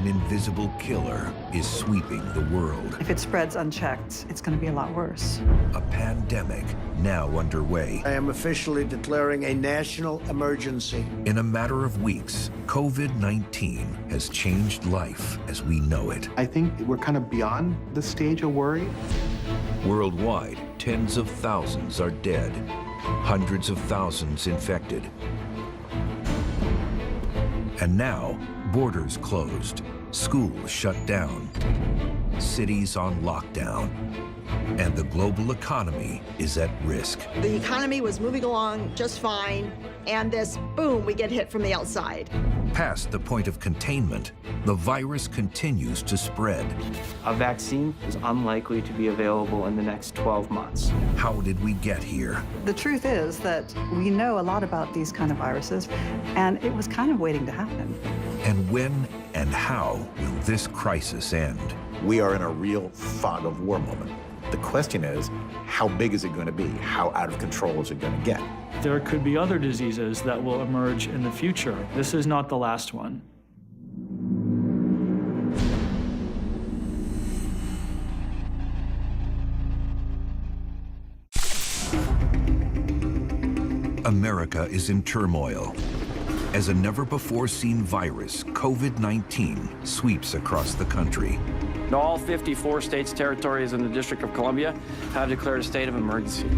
An invisible killer is sweeping the world. If it spreads unchecked, it's going to be a lot worse. A pandemic now underway. I am officially declaring a national emergency. In a matter of weeks, COVID-19 has changed life as we know it. I think we're kind of beyond the stage of worry. Worldwide, tens of thousands are dead, hundreds of thousands infected. And now, borders closed, schools shut down, cities on lockdown, and the global economy is at risk. The economy was moving along just fine, and this, boom, we get hit from the outside. Past the point of containment, the virus continues to spread. A vaccine is unlikely to be available in the next 12 months. How did we get here? The truth is that we know a lot about these kind of viruses, and it was kind of waiting to happen. And when and how will this crisis end? We are in a real fog of war moment. The question is, how big is it going to be? How out of control is it going to get? There could be other diseases that will emerge in the future. This is not the last one. America is in turmoil as a never-before-seen virus, COVID-19, sweeps across the country. All 54 states, territories, and the District of Columbia have declared a state of emergency.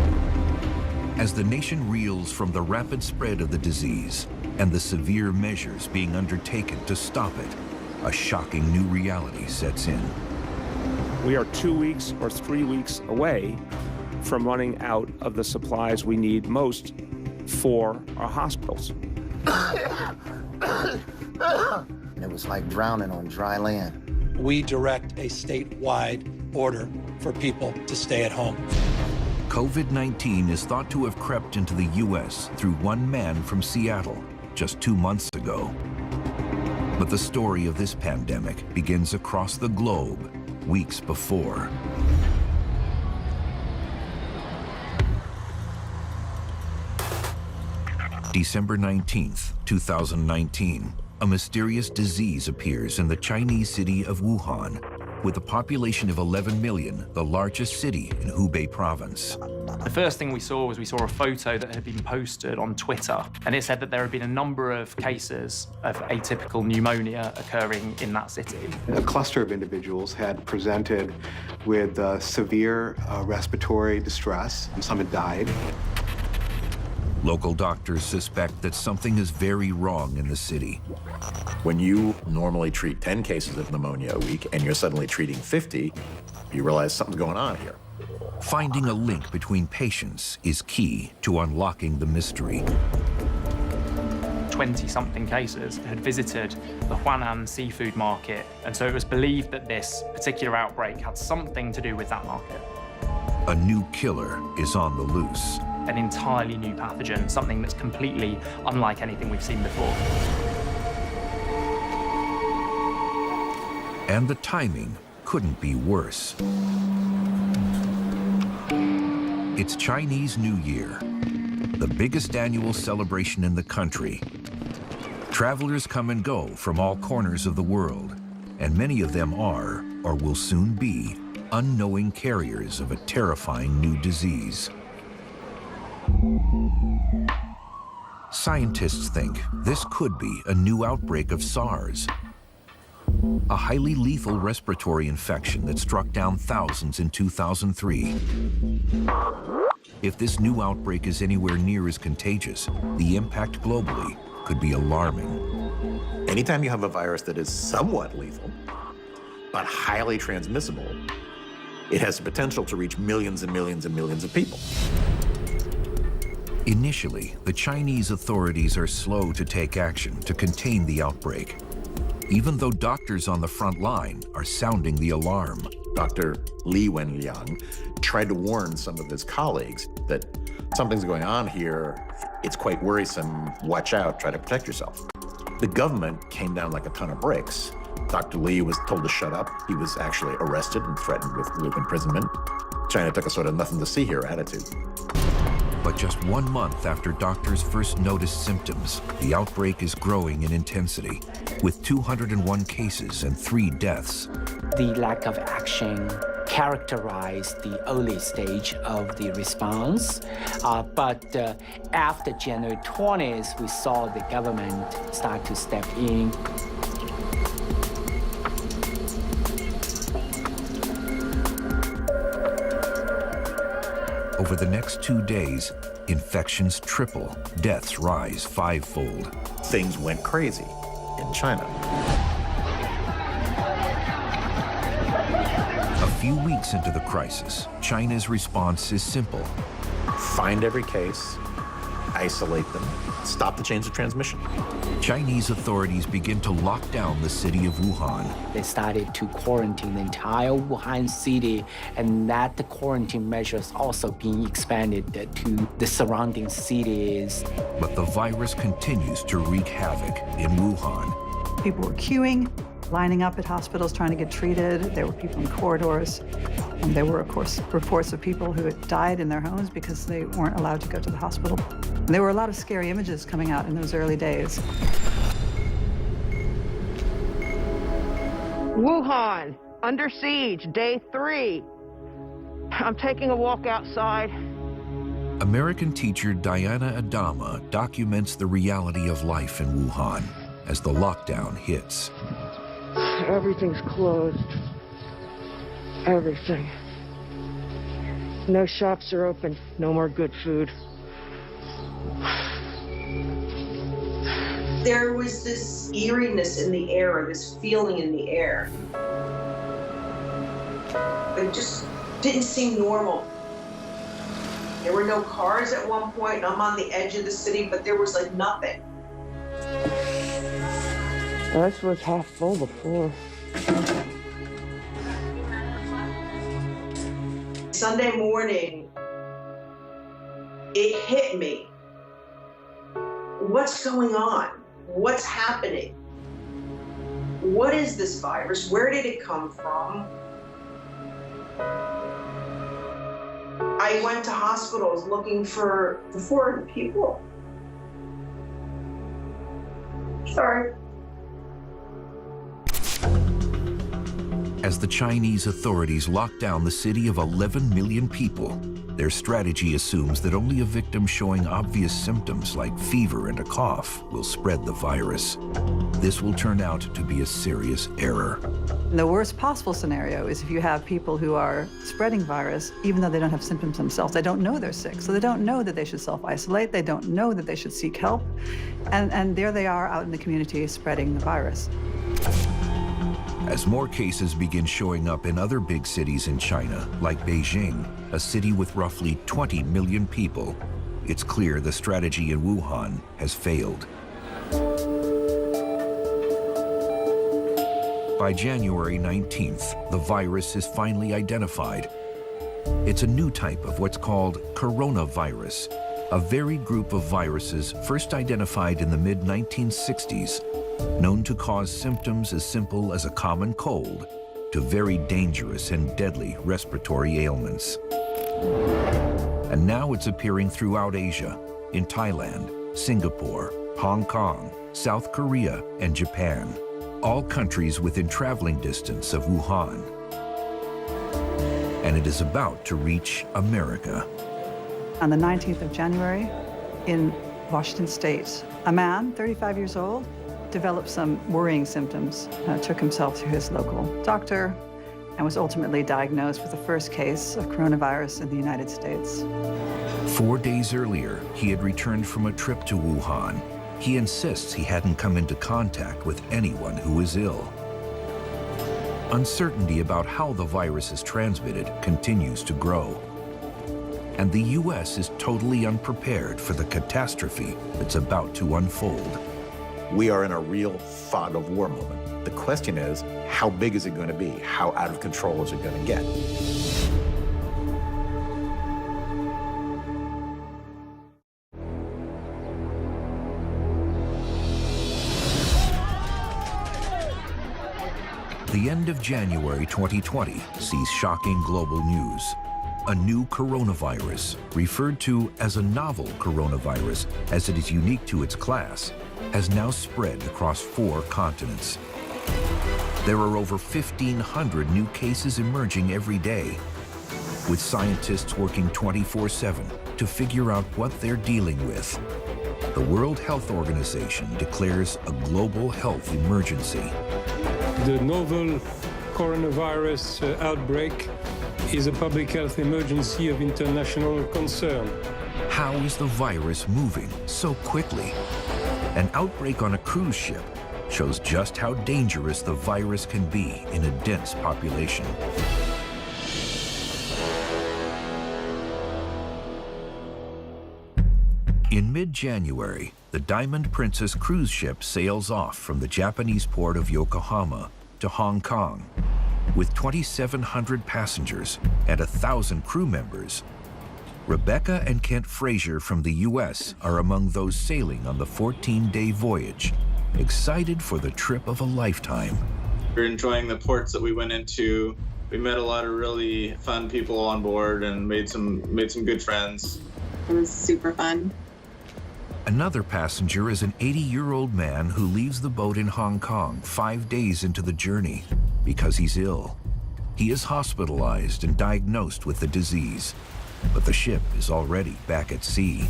As the nation reels from the rapid spread of the disease and the severe measures being undertaken to stop it, a shocking new reality sets in. We are 2 weeks or 3 weeks away from running out of the supplies we need most for our hospitals. It was like drowning on dry land. We direct a statewide order for people to stay at home. COVID-19 is thought to have crept into the U.S. through one man from Seattle just 2 months ago. But the story of this pandemic begins across the globe weeks before. December 19th, 2019, a mysterious disease appears in the Chinese city of Wuhan. With a population of 11 million, the largest city in Hubei province. The first thing we saw was a photo that had been posted on Twitter, and it said that there had been a number of cases of atypical pneumonia occurring in that city. A cluster of individuals had presented with severe respiratory distress, and some had died. Local doctors suspect that something is very wrong in the city. When you normally treat 10 cases of pneumonia a week and you're suddenly treating 50, you realize something's going on here. Finding a link between patients is key to unlocking the mystery. 20-something cases had visited the Huanan seafood market, and so it was believed that this particular outbreak had something to do with that market. A new killer is on the loose. An entirely new pathogen, something that's completely unlike anything we've seen before. And the timing couldn't be worse. It's Chinese New Year, the biggest annual celebration in the country. Travelers come and go from all corners of the world, and many of them are, or will soon be, unknowing carriers of a terrifying new disease. Scientists think this could be a new outbreak of SARS, a highly lethal respiratory infection that struck down thousands in 2003. If this new outbreak is anywhere near as contagious, the impact globally could be alarming. Anytime you have a virus that is somewhat lethal, but highly transmissible, it has the potential to reach millions and millions and millions of people. Initially, the Chinese authorities are slow to take action to contain the outbreak, even though doctors on the front line are sounding the alarm. Dr. Li Wenliang tried to warn some of his colleagues that something's going on here, it's quite worrisome, watch out, try to protect yourself. The government came down like a ton of bricks. Dr. Li was told to shut up. He was actually arrested and threatened with imprisonment. China took a sort of nothing to see here attitude. But just 1 month after doctors first noticed symptoms, the outbreak is growing in intensity, with 201 cases and 3 deaths. The lack of action characterized the early stage of the response. But after January 20th, we saw the government start to step in. Over the next 2 days, infections triple, deaths rise 5-fold. Things went crazy in China. A few weeks into the crisis, China's response is simple. Find every case, isolate them, stop the chains of transmission. Chinese authorities begin to lock down the city of Wuhan. They started to quarantine the entire Wuhan city, and that the quarantine measures also being expanded to the surrounding cities. But the virus continues to wreak havoc in Wuhan. People were queuing, lining up at hospitals trying to get treated. There were people in corridors. And there were, of course, reports of people who had died in their homes because they weren't allowed to go to the hospital. And there were a lot of scary images coming out in those early days. Wuhan, under siege, day 3. I'm taking a walk outside. American teacher Diana Adama documents the reality of life in Wuhan as the lockdown hits. Everything's closed. Everything. No shops are open. No more good food. There was this eeriness in the air, this feeling in the air. It just didn't seem normal. There were no cars at one point, and I'm on the edge of the city, but there was like nothing. This was half full before. Sunday morning, it hit me. What's going on? What's happening? What is this virus? Where did it come from? I went to hospitals looking for the foreign people. Sorry. As the Chinese authorities lock down the city of 11 million people, their strategy assumes that only a victim showing obvious symptoms like fever and a cough will spread the virus. This will turn out to be a serious error. The worst possible scenario is if you have people who are spreading virus, even though they don't have symptoms themselves. They don't know they're sick, so they don't know that they should self-isolate. They don't know that they should seek help. And there they are out in the community spreading the virus. As more cases begin showing up in other big cities in China, like Beijing, a city with roughly 20 million people, it's clear the strategy in Wuhan has failed. By January 19th, the virus is finally identified. It's a new type of what's called coronavirus, a varied group of viruses first identified in the mid-1960s, known to cause symptoms as simple as a common cold to very dangerous and deadly respiratory ailments. And now it's appearing throughout Asia, in Thailand, Singapore, Hong Kong, South Korea, and Japan, all countries within traveling distance of Wuhan. And it is about to reach America. On the 19th of January, in Washington State, a man, 35 years old, developed some worrying symptoms, took himself to his local doctor, and was ultimately diagnosed with the first case of coronavirus in the United States. 4 days earlier, he had returned from a trip to Wuhan. He insists he hadn't come into contact with anyone who was ill. Uncertainty about how the virus is transmitted continues to grow. And the U.S. is totally unprepared for the catastrophe that's about to unfold. We are in a real fog of war moment. The question is, how big is it going to be? How out of control is it going to get? The end of January 2020 sees shocking global news. A new coronavirus, referred to as a novel coronavirus as it is unique to its class, has now spread across 4 continents. There are over 1,500 new cases emerging every day, with scientists working 24/7 to figure out what they're dealing with. The World Health Organization declares a global health emergency. The novel coronavirus outbreak is a public health emergency of international concern. How is the virus moving so quickly? An outbreak on a cruise ship shows just how dangerous the virus can be in a dense population. In mid-January, the Diamond Princess cruise ship sails off from the Japanese port of Yokohama to Hong Kong. With 2,700 passengers and 1,000 crew members, Rebecca and Kent Frazier from the U.S. are among those sailing on the 14-day voyage, excited for the trip of a lifetime. We're enjoying the ports that we went into. We met a lot of really fun people on board and made some good friends. It was super fun. Another passenger is an 80-year-old man who leaves the boat in Hong Kong 5 days into the journey because he's ill. He is hospitalized and diagnosed with the disease, but the ship is already back at sea.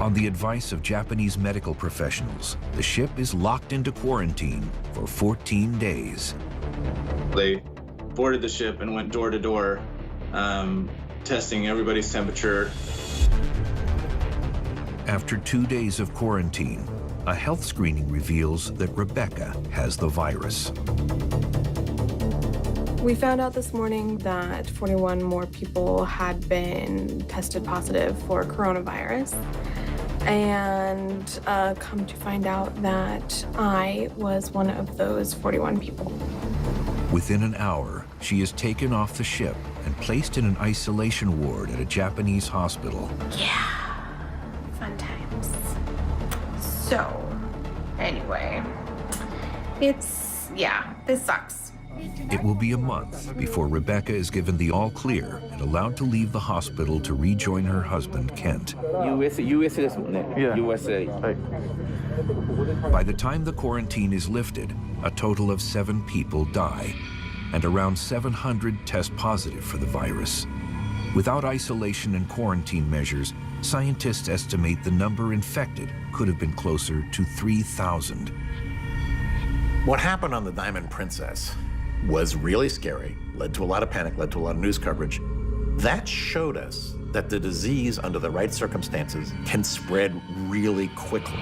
On the advice of Japanese medical professionals, the ship is locked into quarantine for 14 days. They boarded the ship and went door to door, testing everybody's temperature. After 2 days of quarantine, a health screening reveals that Rebecca has the virus. We found out this morning that 41 more people had been tested positive for coronavirus, and come to find out that I was one of those 41 people. Within an hour, she is taken off the ship and placed in an isolation ward at a Japanese hospital. Yeah, fun times. So, anyway, this sucks. It will be a month before Rebecca is given the all clear and allowed to leave the hospital to rejoin her husband, Kent. USA. By the time the quarantine is lifted, a total of 7 people die, and around 700 test positive for the virus. Without isolation and quarantine measures, scientists estimate the number infected could have been closer to 3,000. What happened on the Diamond Princess was really scary, led to a lot of panic, led to a lot of news coverage. That showed us that the disease, under the right circumstances, can spread really quickly.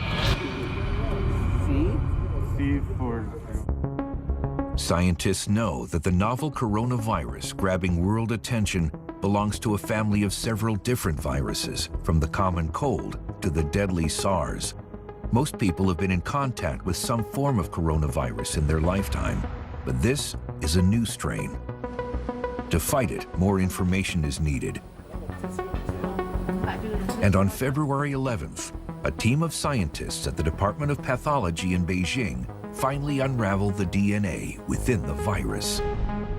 Scientists know that the novel coronavirus grabbing world attention belongs to a family of several different viruses, from the common cold to the deadly SARS. Most people have been in contact with some form of coronavirus in their lifetime, but this is a new strain. To fight it, more information is needed. And on February 11th, a team of scientists at the Department of Pathology in Beijing finally unraveled the DNA within the virus.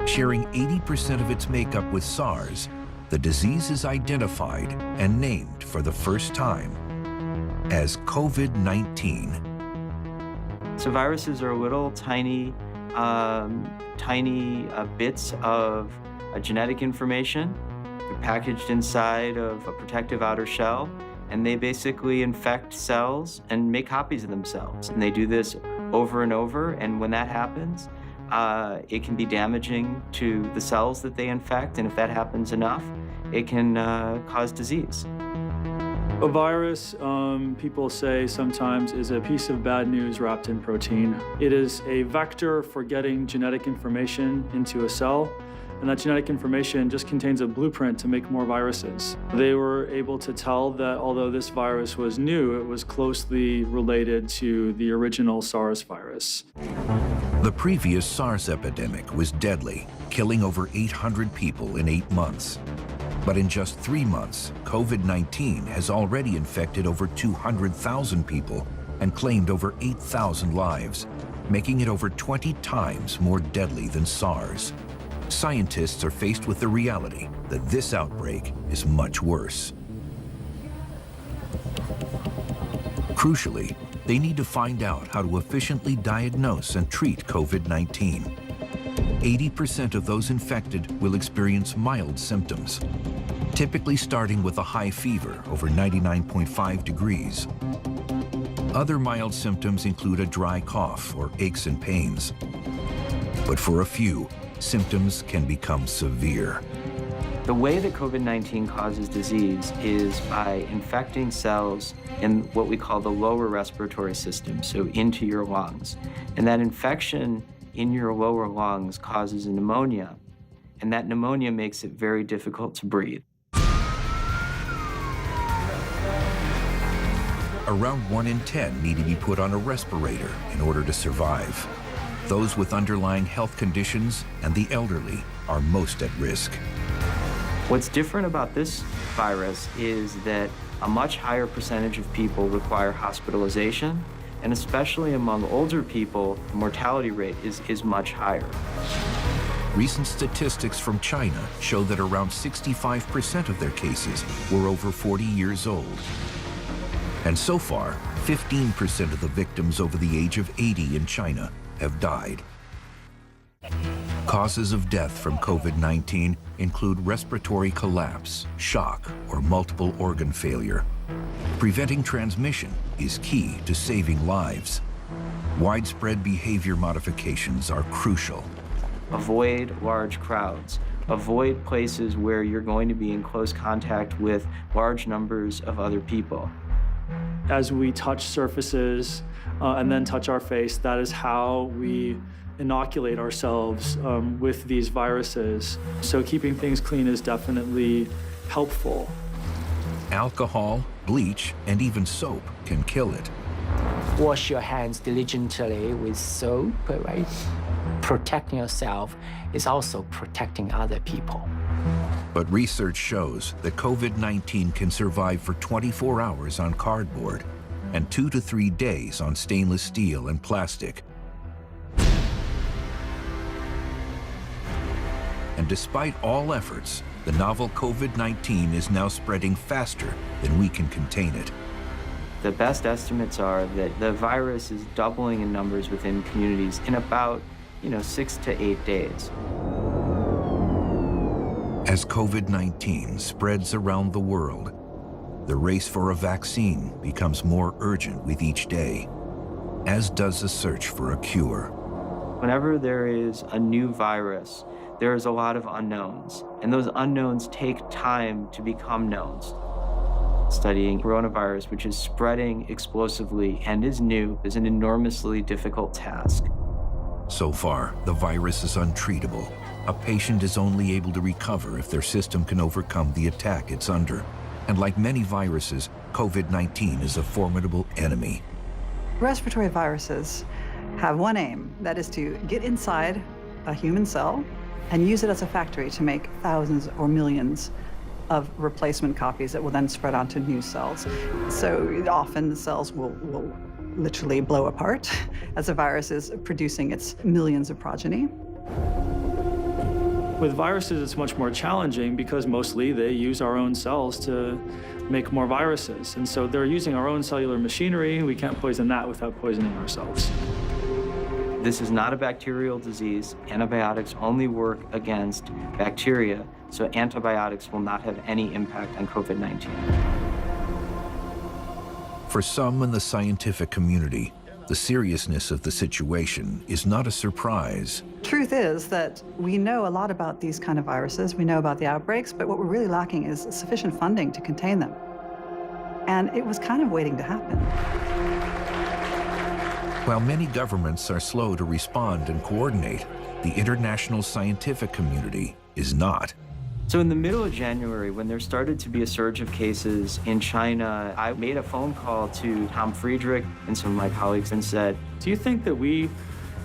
Sharing 80% of its makeup with SARS, the disease is identified and named for the first time as COVID-19. So viruses are little tiny bits of genetic information. They're packaged inside of a protective outer shell, and they basically infect cells and make copies of themselves. And they do this over and over, and when that happens, it can be damaging to the cells that they infect, and if that happens enough, it can cause disease. A virus, people say sometimes, is a piece of bad news wrapped in protein. It is a vector for getting genetic information into a cell, and that genetic information just contains a blueprint to make more viruses. They were able to tell that although this virus was new, it was closely related to the original SARS virus. The previous SARS epidemic was deadly, killing over 800 people in 8 months. But in just 3 months, COVID-19 has already infected over 200,000 people and claimed over 8,000 lives, making it over 20 times more deadly than SARS. Scientists are faced with the reality that this outbreak is much worse. Crucially, they need to find out how to efficiently diagnose and treat COVID-19. 80% of those infected will experience mild symptoms, typically starting with a high fever over 99.5 degrees. Other mild symptoms include a dry cough or aches and pains. But for a few, symptoms can become severe. The way that COVID-19 causes disease is by infecting cells in what we call the lower respiratory system, so into your lungs. And that infection in your lower lungs causes a pneumonia, and that pneumonia makes it very difficult to breathe. Around 1 in 10 need to be put on a respirator in order to survive. Those with underlying health conditions and the elderly are most at risk. What's different about this virus is that a much higher percentage of people require hospitalization, and especially among older people, the mortality rate is much higher. Recent statistics from China show that around 65% of their cases were over 40 years old. And so far, 15% of the victims over the age of 80 in China have died. Causes of death from COVID-19 include respiratory collapse, shock, or multiple organ failure. Preventing transmission is key to saving lives. Widespread behavior modifications are crucial. Avoid large crowds. Avoid places where you're going to be in close contact with large numbers of other people. As we touch surfaces and then touch our face, that is how we inoculate ourselves with these viruses. So keeping things clean is definitely helpful. Alcohol, bleach, and even soap can kill it. Wash your hands diligently with soap, right? Protecting yourself is also protecting other people. But research shows that COVID-19 can survive for 24 hours on cardboard and 2 to 3 days on stainless steel and plastic. And despite all efforts, the novel COVID-19 is now spreading faster than we can contain it. The best estimates are that the virus is doubling in numbers within communities in about, 6 to 8 days. As COVID-19 spreads around the world, the race for a vaccine becomes more urgent with each day, as does the search for a cure. Whenever there is a new virus, there is a lot of unknowns, and those unknowns take time to become knowns. Studying coronavirus, which is spreading explosively and is new, is an enormously difficult task. So far, the virus is untreatable. A patient is only able to recover if their system can overcome the attack it's under. And like many viruses, COVID-19 is a formidable enemy. Respiratory viruses have one aim, that is to get inside a human cell and use it as a factory to make thousands or millions of replacement copies that will then spread onto new cells. So often the cells will literally blow apart as the virus is producing its millions of progeny. With viruses, it's much more challenging because mostly they use our own cells to make more viruses. And so they're using our own cellular machinery. We can't poison that without poisoning ourselves. This is not a bacterial disease. Antibiotics only work against bacteria, so antibiotics will not have any impact on COVID-19. For some in the scientific community, the seriousness of the situation is not a surprise. Truth is that we know a lot about these kind of viruses, we know about the outbreaks, but what we're really lacking is sufficient funding to contain them. And it was kind of waiting to happen. While many governments are slow to respond and coordinate, the international scientific community is not. So in the middle of January, when there started to be a surge of cases in China, I made a phone call to Tom Friedrich and some of my colleagues and said, do you think that we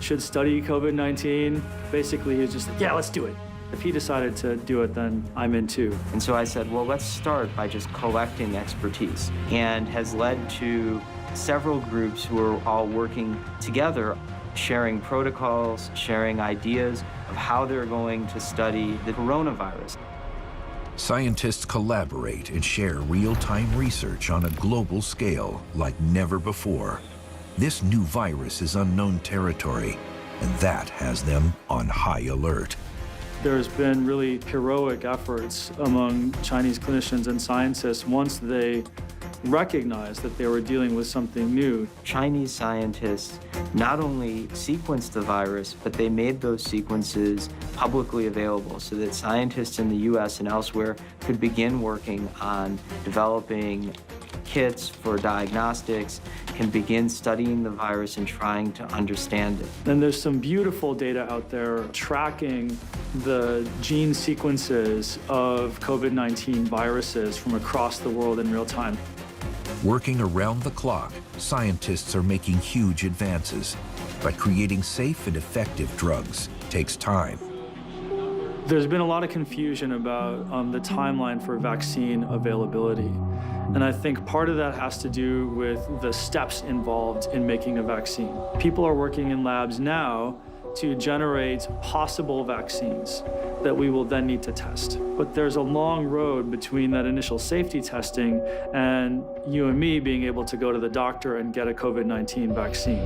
should study COVID-19? Basically, he was just like, yeah, let's do it. If he decided to do it, then I'm in too. And so I said, well, let's start by just collecting expertise, and has led to several groups who are all working together. sharing protocols, sharing ideas of how they're going to study the coronavirus. Scientists collaborate and share real-time research on a global scale like never before. This new virus is unknown territory, and that has them on high alert. There's been really heroic efforts among Chinese clinicians and scientists once they recognized that they were dealing with something new. Chinese scientists not only sequenced the virus, but they made those sequences publicly available so that scientists in the US and elsewhere could begin working on developing kits for diagnostics, can begin studying the virus and trying to understand it. And there's some beautiful data out there tracking the gene sequences of COVID-19 viruses from across the world in real time. Working around the clock, scientists are making huge advances, but creating safe and effective drugs takes time. There's been a lot of confusion about the timeline for vaccine availability. And I think part of that has to do with the steps involved in making a vaccine. People are working in labs now to generate possible vaccines that we will then need to test. But there's a long road between that initial safety testing and you and me being able to go to the doctor and get a COVID-19 vaccine.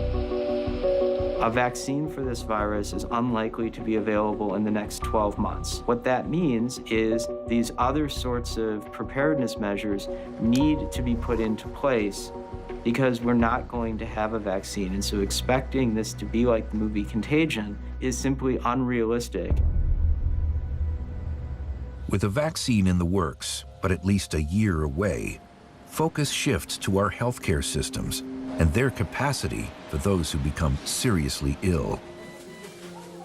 A vaccine for this virus is unlikely to be available in the next 12 months. What that means is these other sorts of preparedness measures need to be put into place because we're not going to have a vaccine. And so expecting this to be like the movie Contagion is simply unrealistic. With a vaccine in the works, but at least a year away, focus shifts to our healthcare systems and their capacity for those who become seriously ill.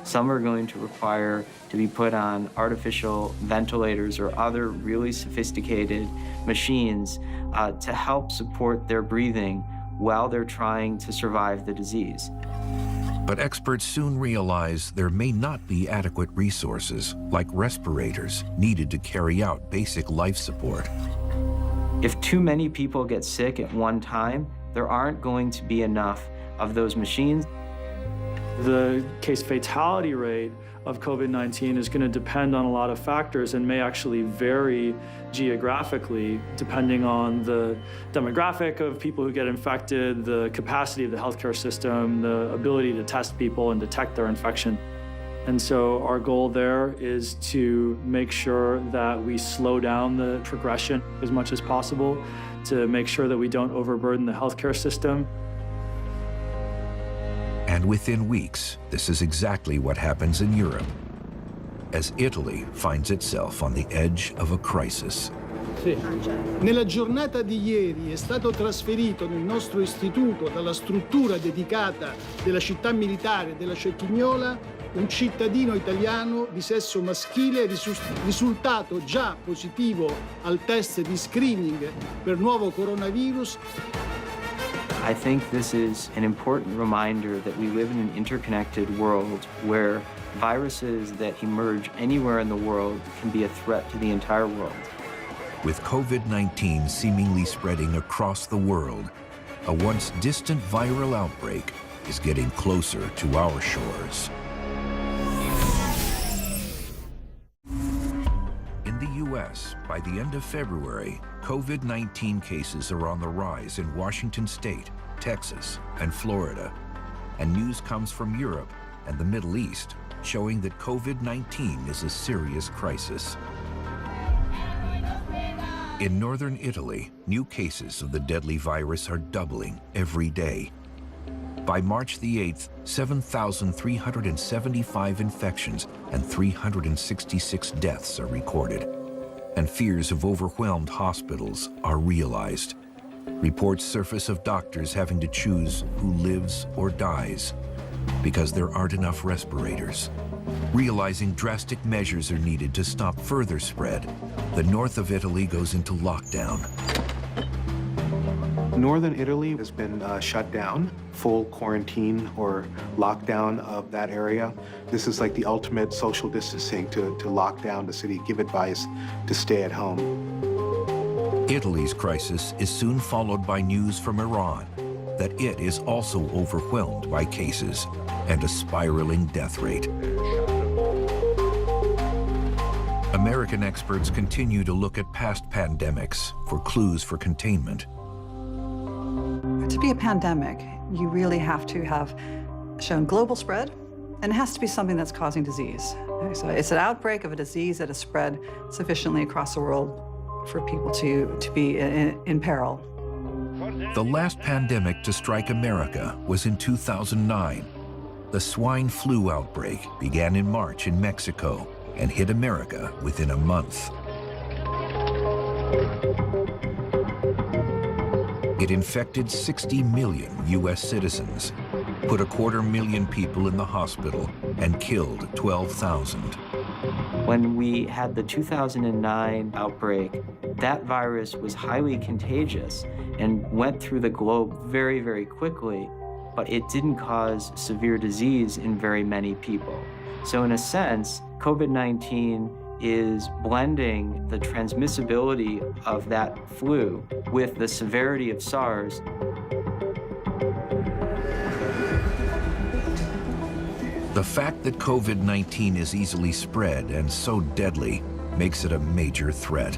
Some are going to require to be put on artificial ventilators or other really sophisticated machines to help support their breathing while they're trying to survive the disease. But experts soon realize there may not be adequate resources, like respirators, needed to carry out basic life support. If too many people get sick at one time, there aren't going to be enough of those machines. The case fatality rate of COVID-19 is going to depend on a lot of factors and may actually vary geographically depending on the demographic of people who get infected, the capacity of the healthcare system, the ability to test people and detect their infection. And so our goal there is to make sure that we slow down the progression as much as possible, to make sure that we don't overburden the healthcare system. And within weeks, this is exactly what happens in Europe, as Italy finds itself on the edge of a crisis. Nella giornata di ieri è stato trasferito nel nostro istituto dalla struttura dedicata della città militare della Cecchignola un cittadino italiano di sesso maschile risultato già positivo al test di screening per nuovo coronavirus. I think this is an important reminder that we live in an interconnected world where viruses that emerge anywhere in the world can be a threat to the entire world. With COVID-19 seemingly spreading across the world, a once distant viral outbreak is getting closer to our shores. In the U.S., by the end of February, COVID-19 cases are on the rise in Washington State, Texas, and Florida. And news comes from Europe and the Middle East, showing that COVID-19 is a serious crisis. In northern Italy, new cases of the deadly virus are doubling every day. By March the 8th, 7,375 infections and 366 deaths are recorded. And fears of overwhelmed hospitals are realized. Reports surface of doctors having to choose who lives or dies because there aren't enough respirators. Realizing drastic measures are needed to stop further spread, the north of Italy goes into lockdown. Northern Italy has been shut down, full quarantine or lockdown of that area. This is like the ultimate social distancing to lock down the city, give advice to stay at home. Italy's crisis is soon followed by news from Iran. that it is also overwhelmed by cases and a spiraling death rate. American experts continue to look at past pandemics for clues for containment. To be a pandemic, you really have to have shown global spread, and it has to be something that's causing disease. So it's an outbreak of a disease that has spread sufficiently across the world for people to be in peril. The last pandemic to strike America was in 2009. The swine flu outbreak began in March in Mexico and hit America within a month. It infected 60 million U.S. citizens, put 250,000 people in the hospital, and killed 12,000. When we had the 2009 outbreak, that virus was highly contagious and went through the globe very, very quickly, but it didn't cause severe disease in very many people. So in a sense, COVID-19 is blending the transmissibility of that flu with the severity of SARS. The fact that COVID-19 is easily spread and so deadly makes it a major threat.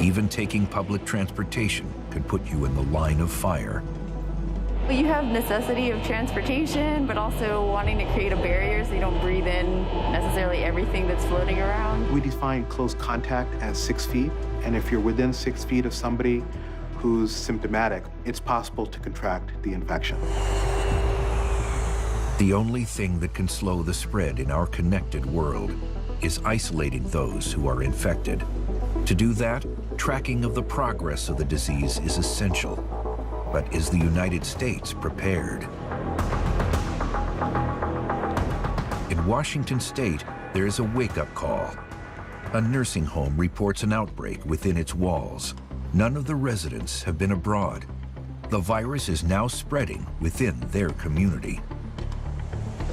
Even taking public transportation could put you in the line of fire. You have necessity of transportation, but also wanting to create a barrier so you don't breathe in necessarily everything that's floating around. We define close contact as 6 feet, and if you're within 6 feet of somebody who's symptomatic, it's possible to contract the infection. The only thing that can slow the spread in our connected world is isolating those who are infected. To do that, tracking of the progress of the disease is essential. But is the United States prepared? In Washington state, there is a wake-up call. A nursing home reports an outbreak within its walls. None of the residents have been abroad. The virus is now spreading within their community.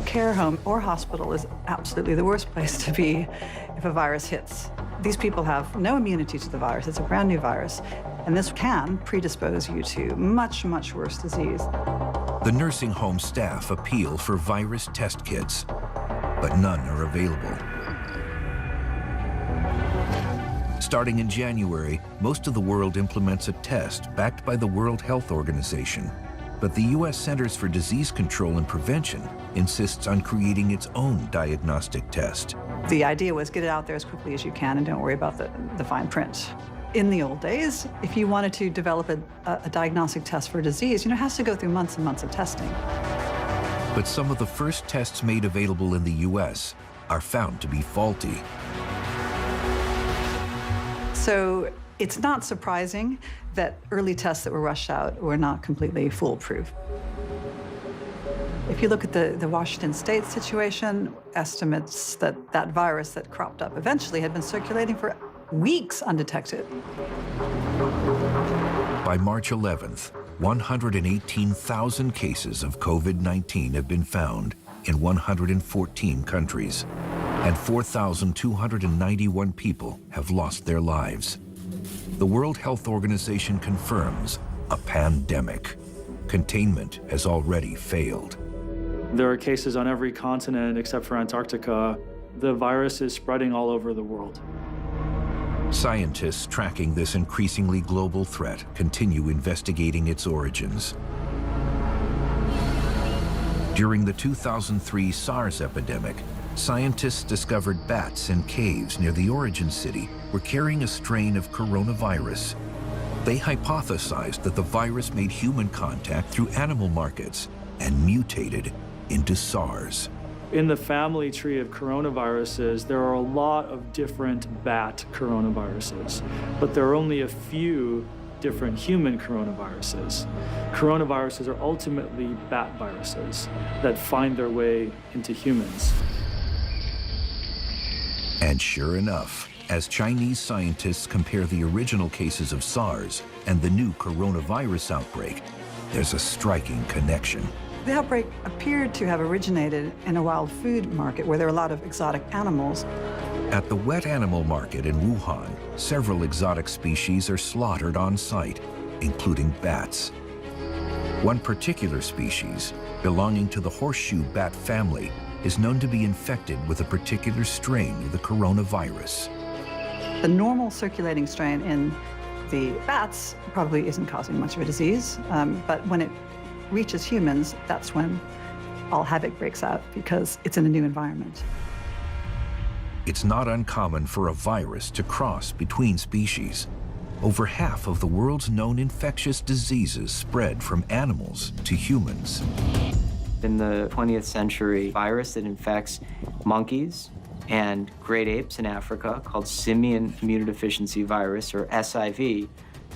Care home or hospital is absolutely the worst place to be if a virus hits. These people have no immunity to the virus. It's a brand new virus, and this can predispose you to much, much worse disease. The nursing home staff appeal for virus test kits, but none are available. Starting in January, most of the world implements a test backed by the World Health Organization. But the U.S. Centers for Disease Control and Prevention insists on creating its own diagnostic test. The idea was get it out there as quickly as you can and don't worry about the fine print. In the old days, if you wanted to develop a diagnostic test for a disease, it has to go through months and months of testing. But some of the first tests made available in the U.S. are found to be faulty. So it's not surprising that early tests that were rushed out were not completely foolproof. If you look at the Washington state situation, estimates that that virus that cropped up eventually had been circulating for weeks undetected. By March 11th, 118,000 cases of COVID-19 have been found in 114 countries, and 4,291 people have lost their lives. The World Health Organization confirms a pandemic. Containment has already failed. There are cases on every continent except for Antarctica. The virus is spreading all over the world. Scientists tracking this increasingly global threat continue investigating its origins. During the 2003 SARS epidemic, scientists discovered bats in caves near the origin city were carrying a strain of coronavirus. They hypothesized that the virus made human contact through animal markets and mutated into SARS. In the family tree of coronaviruses, there are a lot of different bat coronaviruses, but there are only a few different human coronaviruses. Coronaviruses are ultimately bat viruses that find their way into humans. And sure enough, as Chinese scientists compare the original cases of SARS and the new coronavirus outbreak, there's a striking connection. The outbreak appeared to have originated in a wild food market where there are a lot of exotic animals. At the wet animal market in Wuhan, several exotic species are slaughtered on site, including bats. One particular species, belonging to the horseshoe bat family, is known to be infected with a particular strain of the coronavirus. The normal circulating strain in the bats probably isn't causing much of a disease, but when it reaches humans, that's when all havoc breaks out because it's in a new environment. It's not uncommon for a virus to cross between species. Over half of the world's known infectious diseases spread from animals to humans. In the 20th century, virus that infects monkeys and great apes in Africa, called simian immunodeficiency virus, or SIV,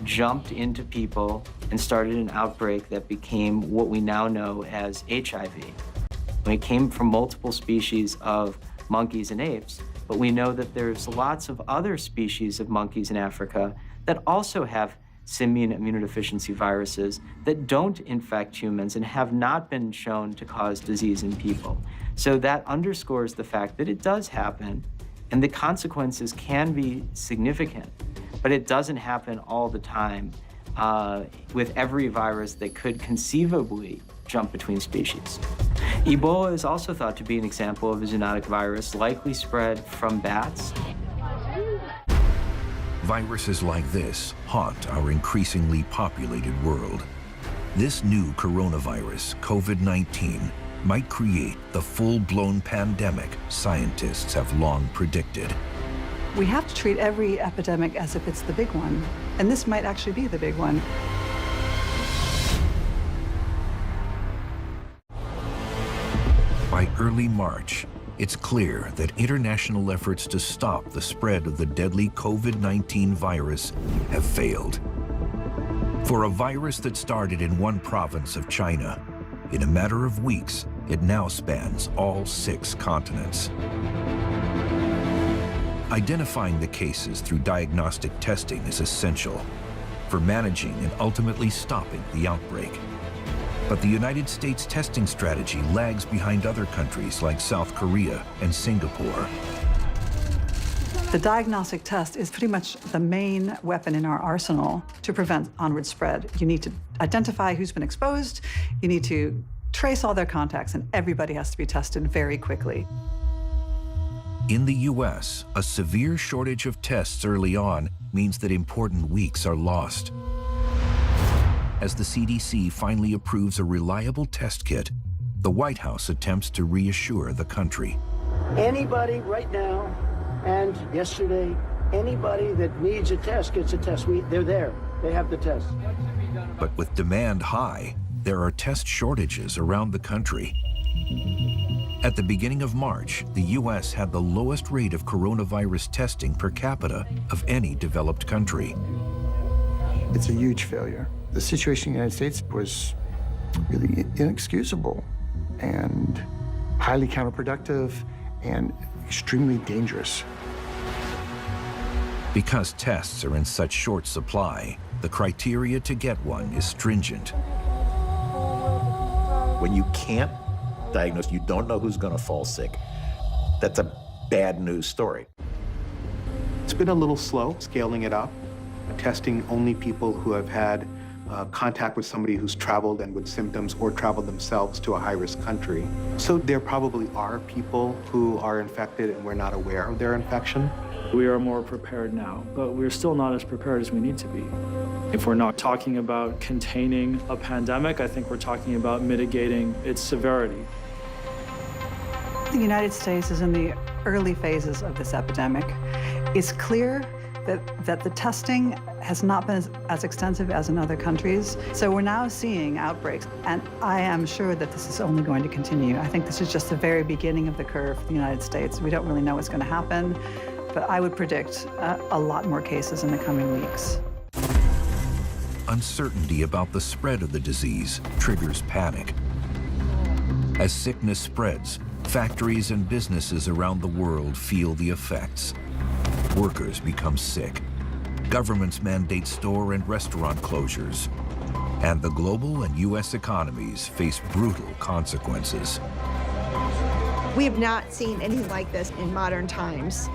jumped into people and started an outbreak that became what we now know as HIV. It came from multiple species of monkeys and apes, but we know that there's lots of other species of monkeys in Africa that also have simian immunodeficiency viruses that don't infect humans and have not been shown to cause disease in people. So that underscores the fact that it does happen, and the consequences can be significant, but it doesn't happen all the time with every virus that could conceivably jump between species. Ebola is also thought to be an example of a zoonotic virus likely spread from bats. Viruses like this haunt our increasingly populated world. This new coronavirus, COVID-19, might create the full-blown pandemic scientists have long predicted. We have to treat every epidemic as if it's the big one, and this might actually be the big one. By early March, it's clear that international efforts to stop the spread of the deadly COVID-19 virus have failed. For a virus that started in one province of China, in a matter of weeks, it now spans all 6 continents. Identifying the cases through diagnostic testing is essential for managing and ultimately stopping the outbreak. But the United States testing strategy lags behind other countries like South Korea and Singapore. The diagnostic test is pretty much the main weapon in our arsenal to prevent onward spread. You need to identify who's been exposed, you need to trace all their contacts, and everybody has to be tested very quickly. In the US, a severe shortage of tests early on means that important weeks are lost. As the CDC finally approves a reliable test kit, the White House attempts to reassure the country. Anybody right now and yesterday, anybody that needs a test gets a test. They're there. They have the test. But with demand high, there are test shortages around the country. At the beginning of March, the US had the lowest rate of coronavirus testing per capita of any developed country. It's a huge failure. The situation in the United States was really inexcusable and highly counterproductive and extremely dangerous. Because tests are in such short supply, the criteria to get one is stringent. When you can't diagnose, you don't know who's going to fall sick, that's a bad news story. It's been a little slow scaling it up, testing only people who have had contact with somebody who's traveled and with symptoms or traveled themselves to a high-risk country. So there probably are people who are infected and we're not aware of their infection. We are more prepared now, but we're still not as prepared as we need to be. If we're not talking about containing a pandemic, I think we're talking about mitigating its severity. The United States is in the early phases of this epidemic. It's clear that the testing has not been as extensive as in other countries. So we're now seeing outbreaks, and I am sure that this is only going to continue. I think this is just the very beginning of the curve for the United States. We don't really know what's going to happen, but I would predict a lot more cases in the coming weeks. Uncertainty about the spread of the disease triggers panic. As sickness spreads, factories and businesses around the world feel the effects. Workers become sick. Governments mandate store and restaurant closures. And the global and U.S. economies face brutal consequences. We have not seen anything like this in modern times.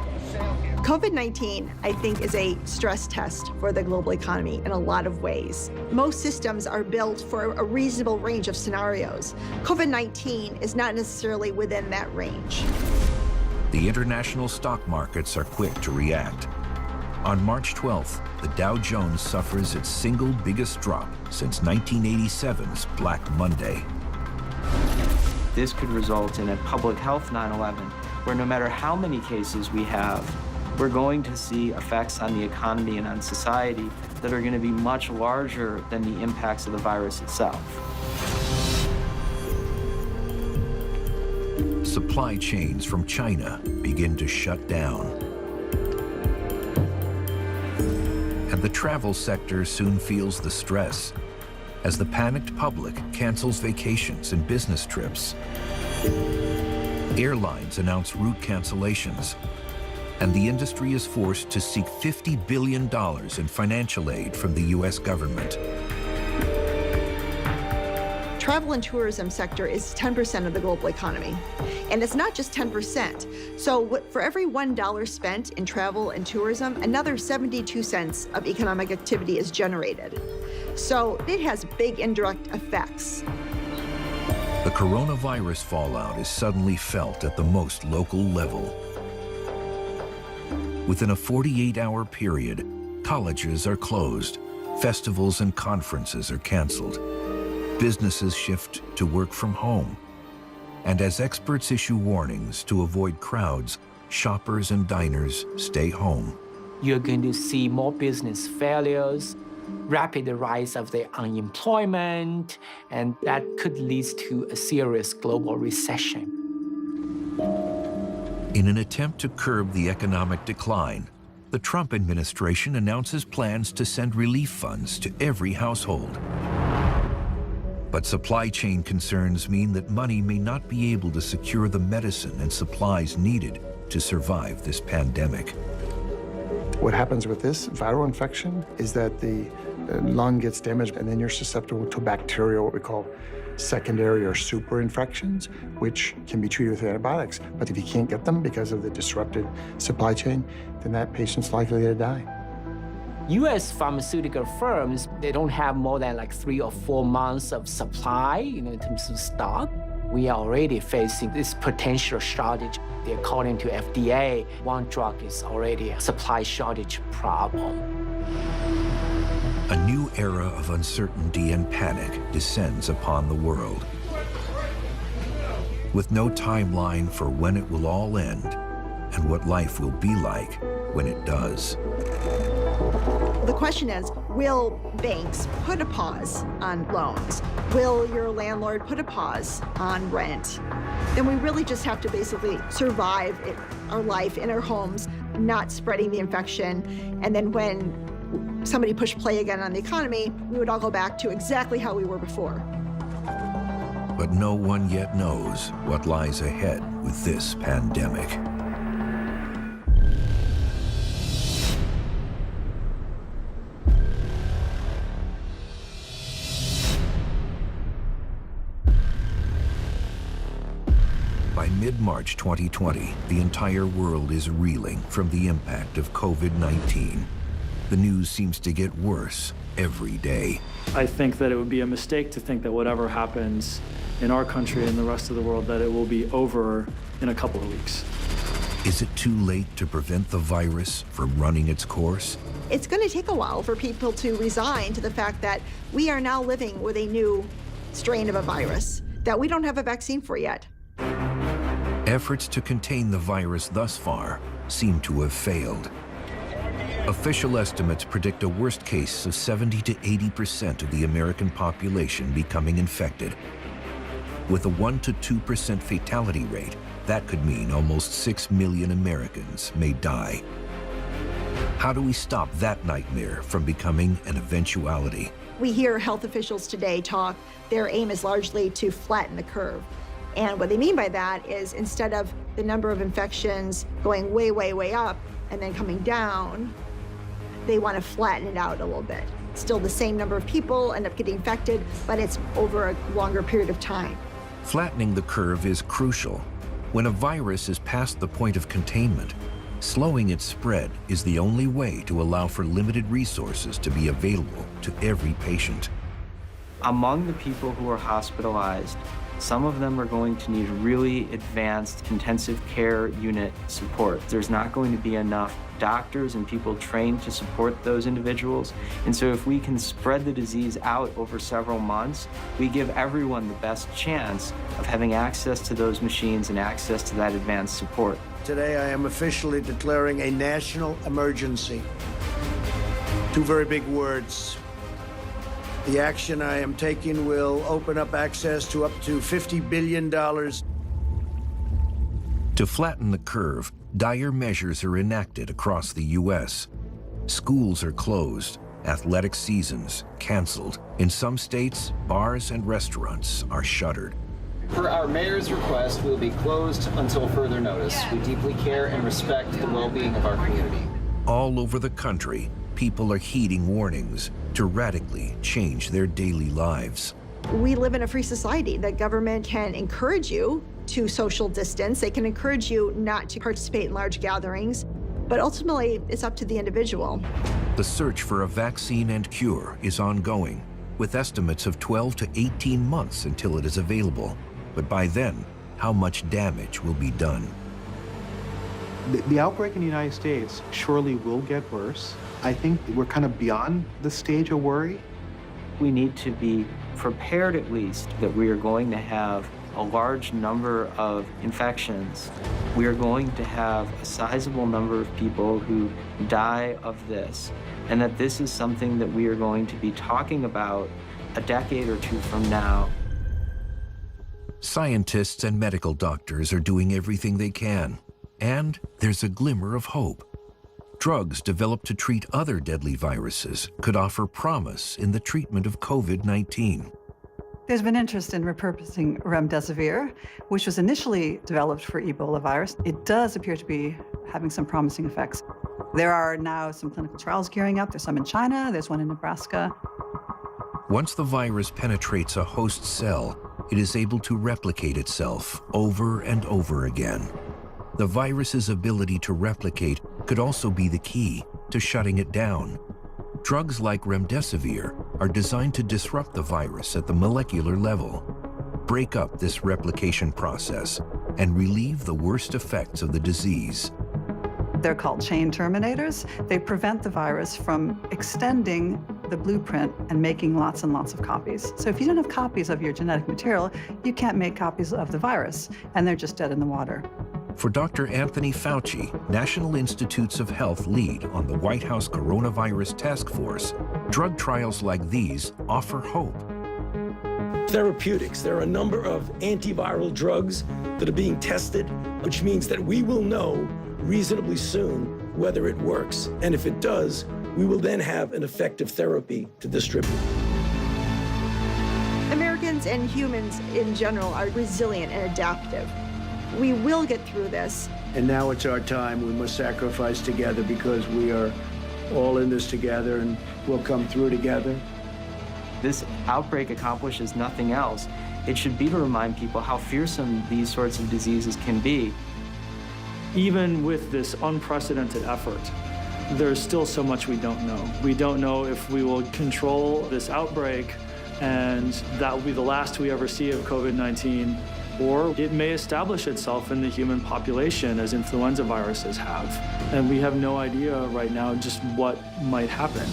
COVID-19, I think, is a stress test for the global economy in a lot of ways. Most systems are built for a reasonable range of scenarios. COVID-19 is not necessarily within that range. The international stock markets are quick to react. On March 12th, the Dow Jones suffers its single biggest drop since 1987's Black Monday. This could result in a public health 9/11, where no matter how many cases we have, we're going to see effects on the economy and on society that are going to be much larger than the impacts of the virus itself. Supply chains from China begin to shut down. And the travel sector soon feels the stress as the panicked public cancels vacations and business trips. Airlines announce route cancellations, and the industry is forced to seek $50 billion in financial aid from the U.S. government. Travel and tourism sector is 10% of the global economy. And it's not just 10%. So for every $1 spent in travel and tourism, another 72 cents of economic activity is generated. So it has big indirect effects. The coronavirus fallout is suddenly felt at the most local level. Within a 48-hour period, colleges are closed, festivals and conferences are canceled. Businesses shift to work from home. And as experts issue warnings to avoid crowds, shoppers and diners stay home. You're going to see more business failures, rapid rise of the unemployment, and that could lead to a serious global recession. In an attempt to curb the economic decline, the Trump administration announces plans to send relief funds to every household. But supply chain concerns mean that money may not be able to secure the medicine and supplies needed to survive this pandemic. What happens with this viral infection is that the lung gets damaged, and then you're susceptible to bacterial, what we call secondary or super infections, which can be treated with antibiotics. But if you can't get them because of the disrupted supply chain, then that patient's likely to die. U.S. pharmaceutical firms, they don't have more than like 3 or 4 months of supply, in terms of stock. We are already facing this potential shortage. According to FDA, one drug is already a supply shortage problem. A new era of uncertainty and panic descends upon the world. With no timeline for when it will all end and what life will be like when it does. The question is, will banks put a pause on loans? Will your landlord put a pause on rent? Then we really just have to basically survive our life in our homes, not spreading the infection. And then when somebody pushed play again on the economy, we would all go back to exactly how we were before. But no one yet knows what lies ahead with this pandemic. By mid-March 2020, the entire world is reeling from the impact of COVID-19. The news seems to get worse every day. I think that it would be a mistake to think that whatever happens in our country and the rest of the world, that it will be over in a couple of weeks. Is it too late to prevent the virus from running its course? It's going to take a while for people to resign to the fact that we are now living with a new strain of a virus that we don't have a vaccine for yet. Efforts to contain the virus thus far seem to have failed. Official estimates predict a worst case of 70 to 80% of the American population becoming infected. With a 1 to 2% fatality rate, that could mean almost 6 million Americans may die. How do we stop that nightmare from becoming an eventuality? We hear health officials today talk, their aim is largely to flatten the curve. And what they mean by that is instead of the number of infections going way, way, way up and then coming down, they want to flatten it out a little bit. Still the same number of people end up getting infected, but it's over a longer period of time. Flattening the curve is crucial. When a virus is past the point of containment, Slowing its spread is the only way to allow for limited resources to be available to every patient. Among the people who are hospitalized, some of them are going to need really advanced intensive care unit support. There's not going to be enough doctors and people trained to support those individuals. And so if we can spread the disease out over several months, we give everyone the best chance of having access to those machines and access to that advanced support. Today, I am officially declaring a national emergency. Two very big words. The action I am taking will open up access to up to $50 billion. To flatten the curve, dire measures are enacted across the U.S. Schools are closed, athletic seasons canceled. In some states, bars and restaurants are shuttered. Per our mayor's request, we will be closed until further notice. We deeply care and respect the well-being of our community. All over the country, people are heeding warnings to radically change their daily lives. We live in a free society. The government can encourage you to social distance. They can encourage you not to participate in large gatherings, but ultimately it's up to the individual. The search for a vaccine and cure is ongoing, with estimates of 12 to 18 months until it is available. But by then, how much damage will be done? The outbreak in the United States surely will get worse. I think we're kind of beyond the stage of worry. We need to be prepared at least that we are going to have a large number of infections. We are going to have a sizable number of people who die of this, and that this is something that we are going to be talking about a decade or two from now. Scientists and medical doctors are doing everything they can, and there's a glimmer of hope. Drugs developed to treat other deadly viruses could offer promise in the treatment of COVID-19. There's been interest in repurposing remdesivir, which was initially developed for Ebola virus. It does appear to be having some promising effects. There are now some clinical trials gearing up. There's some in China, there's one in Nebraska. Once the virus penetrates a host cell, it is able to replicate itself over and over again. The virus's ability to replicate could also be the key to shutting it down. Drugs like remdesivir are designed to disrupt the virus at the molecular level, break up this replication process, and relieve the worst effects of the disease. They're called chain terminators. They prevent the virus from extending the blueprint and making lots and lots of copies. So if you don't have copies of your genetic material, you can't make copies of the virus, and they're just dead in the water. For Dr. Anthony Fauci, National Institutes of Health lead on the White House Coronavirus Task Force, drug trials like these offer hope. Therapeutics. There are a number of antiviral drugs that are being tested, which means that we will know reasonably soon whether it works. And if it does, we will then have an effective therapy to distribute. Americans and humans in general are resilient and adaptive. We will get through this. And now it's our time. We must sacrifice together because we are all in this together and we'll come through together. This outbreak accomplishes nothing else. It should be to remind people how fearsome these sorts of diseases can be. Even with this unprecedented effort, there's still so much we don't know. We don't know if we will control this outbreak and that will be the last we ever see of COVID-19, or it may establish itself in the human population as influenza viruses have. And we have no idea right now just what might happen.